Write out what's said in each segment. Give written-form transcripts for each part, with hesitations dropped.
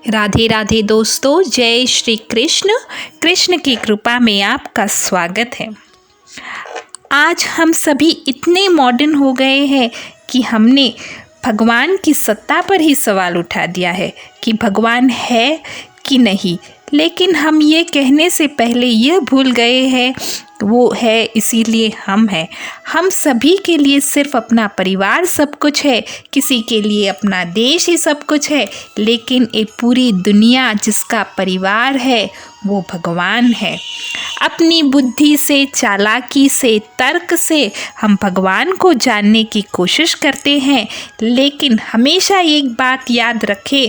राधे राधे दोस्तों, जय श्री कृष्ण। कृष्ण की कृपा में आपका स्वागत है। आज हम सभी इतने मॉडर्न हो गए हैं कि हमने भगवान की सत्ता पर ही सवाल उठा दिया है कि भगवान है कि नहीं। लेकिन हम ये कहने से पहले यह भूल गए हैं वो है इसीलिए हम हैं। हम सभी के लिए सिर्फ अपना परिवार सब कुछ है, किसी के लिए अपना देश ही सब कुछ है, लेकिन ये पूरी दुनिया जिसका परिवार है वो भगवान है। अपनी बुद्धि से, चालाकी से, तर्क से हम भगवान को जानने की कोशिश करते हैं, लेकिन हमेशा एक बात याद रखें,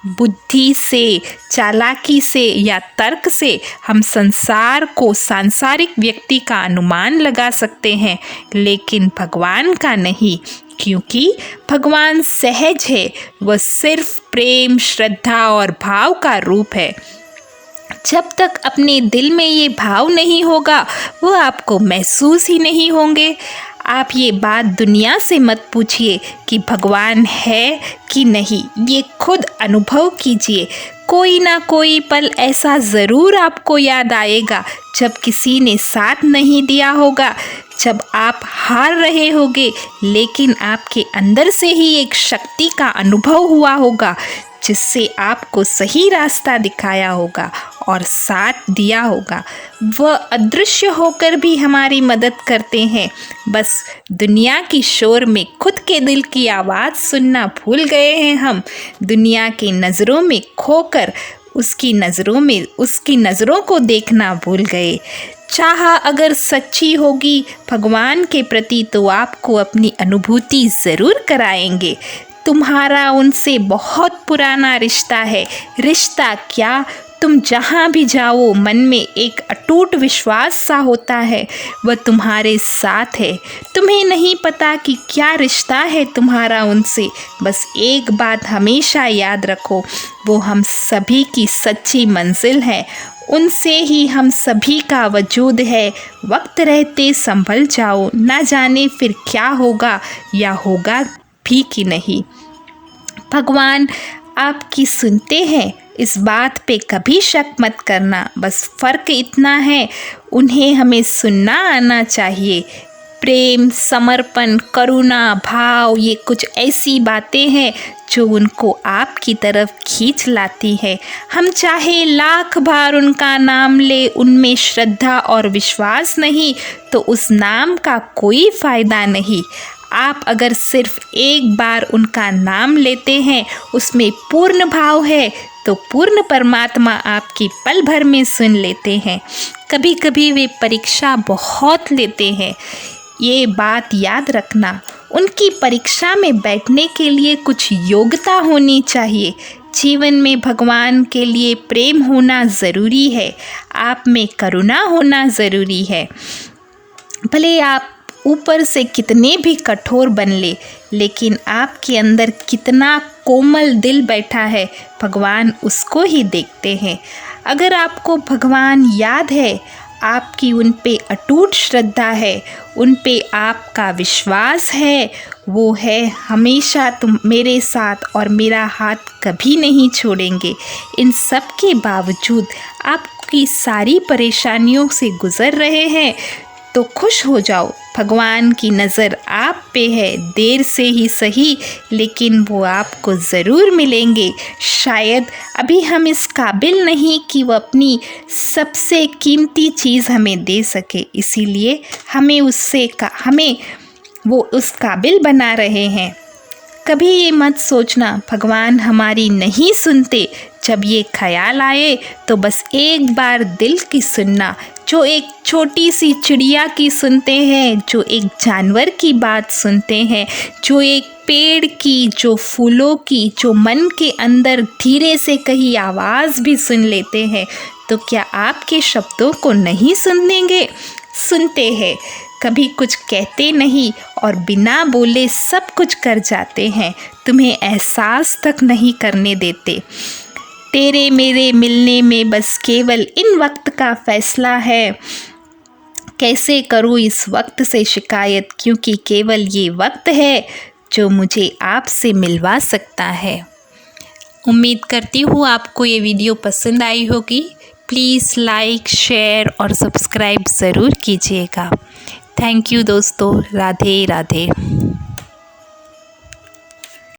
बुद्धि से, चालाकी से या तर्क से हम संसार को, सांसारिक व्यक्ति का अनुमान लगा सकते हैं, लेकिन भगवान का नहीं, क्योंकि भगवान सहज है। वह सिर्फ प्रेम, श्रद्धा और भाव का रूप है। जब तक अपने दिल में ये भाव नहीं होगा वो आपको महसूस ही नहीं होंगे। आप ये बात दुनिया से मत पूछिए कि भगवान है कि नहीं, ये खुद अनुभव कीजिए। कोई ना कोई पल ऐसा ज़रूर आपको याद आएगा जब किसी ने साथ नहीं दिया होगा, जब आप हार रहे होगे, लेकिन आपके अंदर से ही एक शक्ति का अनुभव हुआ होगा जिससे आपको सही रास्ता दिखाया होगा और साथ दिया होगा। वह अदृश्य होकर भी हमारी मदद करते हैं। बस दुनिया की शोर में खुद के दिल की आवाज़ सुनना भूल गए हैं हम। दुनिया की नज़रों में खोकर उसकी नज़रों को देखना भूल गए। चाह अगर सच्ची होगी भगवान के प्रति तो आपको अपनी अनुभूति ज़रूर कराएंगे। तुम्हारा उनसे बहुत पुराना रिश्ता है। रिश्ता क्या, तुम जहाँ भी जाओ मन में एक अटूट विश्वास सा होता है, वह तुम्हारे साथ है। तुम्हें नहीं पता कि क्या रिश्ता है तुम्हारा उनसे, बस एक बात हमेशा याद रखो, वो हम सभी की सच्ची मंजिल है। उनसे ही हम सभी का वजूद है। वक्त रहते संभल जाओ, ना जाने फिर क्या होगा या होगा भी कि नहीं। भगवान आपकी सुनते हैं, इस बात पे कभी शक मत करना। बस फ़र्क इतना है, उन्हें हमें सुनना आना चाहिए। प्रेम, समर्पण, करुणा, भाव, ये कुछ ऐसी बातें हैं जो उनको आपकी तरफ खींच लाती है। हम चाहे लाख बार उनका नाम ले, उनमें श्रद्धा और विश्वास नहीं तो उस नाम का कोई फ़ायदा नहीं। आप अगर सिर्फ एक बार उनका नाम लेते हैं, उसमें पूर्ण भाव है, तो पूर्ण परमात्मा आपकी पल भर में सुन लेते हैं। कभी कभी वे परीक्षा बहुत लेते हैं, ये बात याद रखना। उनकी परीक्षा में बैठने के लिए कुछ योग्यता होनी चाहिए। जीवन में भगवान के लिए प्रेम होना ज़रूरी है, आप में करुणा होना ज़रूरी है। भले आप ऊपर से कितने भी कठोर बन ले, लेकिन आपके अंदर कितना कोमल दिल बैठा है भगवान उसको ही देखते हैं। अगर आपको भगवान याद है, आपकी उन पे अटूट श्रद्धा है, उन पे आपका विश्वास है, वो है हमेशा तुम मेरे साथ और मेरा हाथ कभी नहीं छोड़ेंगे। इन सब के बावजूद आपकी सारी परेशानियों से गुज़र रहे हैं तो खुश हो जाओ। भगवान की नज़र आप पे है, देर से ही सही, लेकिन वो आपको ज़रूर मिलेंगे। शायद अभी हम इस काबिल नहीं कि वो अपनी सबसे कीमती चीज़ हमें दे सके, इसीलिए हमें वो उस काबिल बना रहे हैं। कभी ये मत सोचना भगवान हमारी नहीं सुनते। जब ये ख्याल आए तो बस एक बार दिल की सुनना, जो एक छोटी सी चिड़िया की सुनते हैं, जो एक जानवर की बात सुनते हैं, जो एक पेड़ की, जो फूलों की, जो मन के अंदर धीरे से कहीं आवाज़ भी सुन लेते हैं, तो क्या आपके शब्दों को नहीं सुनेंगे? सुनते हैं। कभी कुछ कहते नहीं और बिना बोले सब कुछ कर जाते हैं, तुम्हें एहसास तक नहीं करने देते। तेरे मेरे मिलने में बस केवल इन वक्त का फ़ैसला है। कैसे करूँ इस वक्त से शिकायत, क्योंकि केवल ये वक्त है जो मुझे आपसे मिलवा सकता है। उम्मीद करती हूँ आपको ये वीडियो पसंद आई होगी। प्लीज़ लाइक, शेयर और सब्सक्राइब ज़रूर कीजिएगा। थैंक यू दोस्तों। राधे राधे।